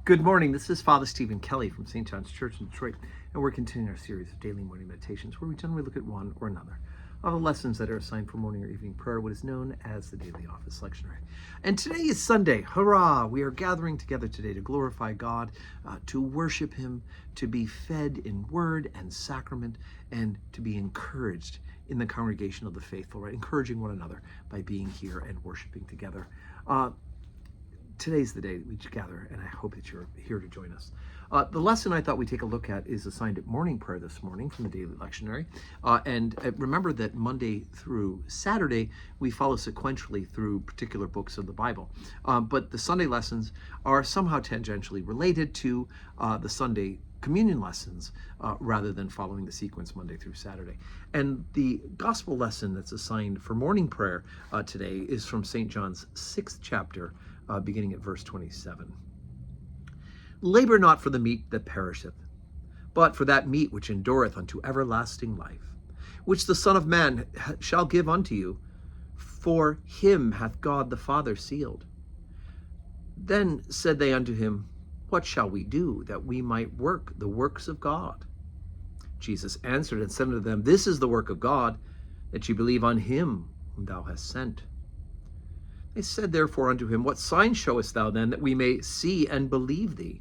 Good morning. This is Father Stephen Kelly from St. John's Church in Detroit, and we're continuing our series of daily morning meditations where we generally look at one or another of the lessons that are assigned for morning or evening prayer, what is known as the Daily Office Lectionary. And today is Sunday. Hurrah! We are gathering together today to glorify God, to worship Him, to be fed in word and sacrament, and to be encouraged in the congregation of the faithful, right? Encouraging one another by being here and worshiping together. Today's the day that we gather, and I hope that you're here to join us. The lesson I thought we'd take a look at is assigned at morning prayer this morning from the Daily Lectionary. And remember that Monday through Saturday, we follow sequentially through particular books of the Bible. But the Sunday lessons are somehow tangentially related to the Sunday communion lessons rather than following the sequence Monday through Saturday. And the gospel lesson that's assigned for morning prayer today is from St. John's 6th chapter, beginning at verse 27. Labor not for the meat that perisheth, but for that meat which endureth unto everlasting life, which the Son of Man shall give unto you, for him hath God the Father sealed. Then said they unto him, What shall we do that we might work the works of God? Jesus answered and said unto them, This is the work of God, that ye believe on him whom thou hast sent. They said therefore unto him, What sign showest thou then, that we may see and believe thee?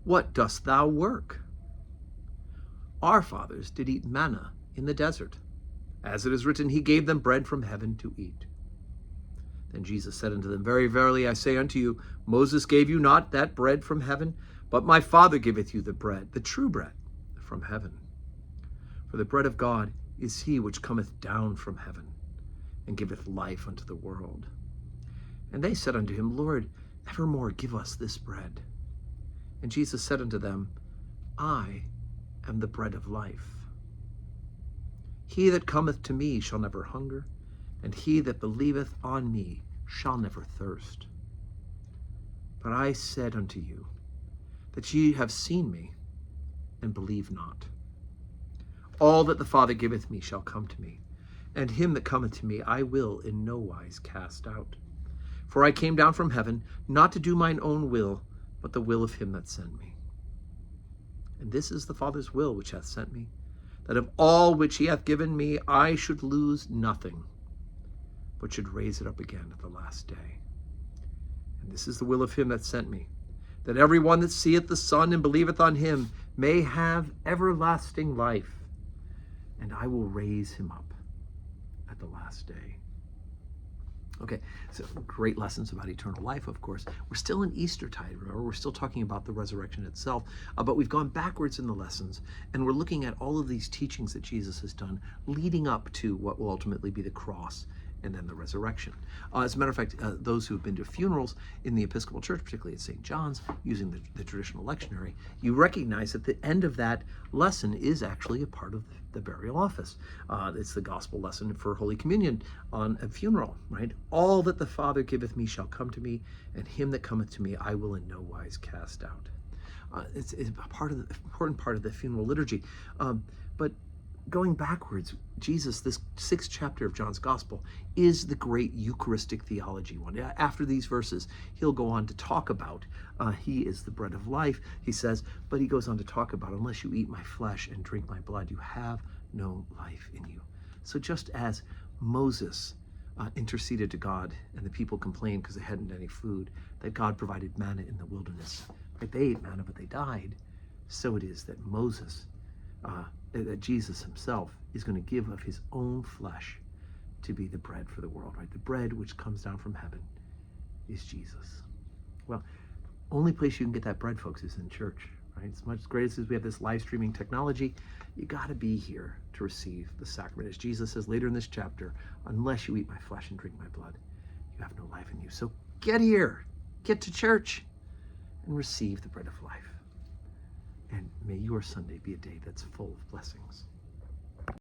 What dost thou work? Our fathers did eat manna in the desert. As it is written, He gave them bread from heaven to eat. Then Jesus said unto them, Very verily I say unto you, Moses gave you not that bread from heaven, but my Father giveth you the bread, the true bread from heaven. For the bread of God is he which cometh down from heaven, and giveth life unto the world. And they said unto him, Lord, evermore give us this bread. And Jesus said unto them, I am the bread of life. He that cometh to me shall never hunger, and he that believeth on me shall never thirst. But I said unto you, that ye have seen me, and believe not. All that the Father giveth me shall come to me, and him that cometh to me I will in no wise cast out. For I came down from heaven, not to do mine own will, but the will of him that sent me. And this is the Father's will which hath sent me, that of all which he hath given me I should lose nothing, but should raise it up again at the last day. And this is the will of him that sent me, that every one that seeth the Son and believeth on him may have everlasting life, and I will raise him up at the last day. Okay, so great lessons about eternal life, of course. We're still in Eastertide, remember? We're still talking about the resurrection itself, but we've gone backwards in the lessons, and we're looking at all of these teachings that Jesus has done leading up to what will ultimately be the cross and then the resurrection. As a matter of fact, those who have been to funerals in the Episcopal Church, particularly at St. John's, using the traditional lectionary, you recognize that the end of that lesson is actually a part of the burial office. It's the gospel lesson for Holy Communion on a funeral, right? All that the Father giveth me shall come to me, and him that cometh to me I will in no wise cast out. It's a part of the important part of the funeral liturgy. But going backwards, Jesus, this 6th chapter of John's Gospel, is the great Eucharistic theology one. After these verses, he'll go on to talk about, he is the bread of life, he says, but he goes on to talk about, unless you eat my flesh and drink my blood, you have no life in you. So just as Moses interceded to God and the people complained because they hadn't any food, that God provided manna in the wilderness. Right? They ate manna, but they died. So it is that Moses, that Jesus himself is going to give of his own flesh to be the bread for the world, right? The bread which comes down from heaven is Jesus. Well, only place you can get that bread, folks, is in church, right? As much great as we have this live streaming technology, you got to be here to receive the sacrament. As Jesus says later in this chapter, unless you eat my flesh and drink my blood, you have no life in you. So get here, get to church, and receive the bread of life. And may your Sunday be a day that's full of blessings.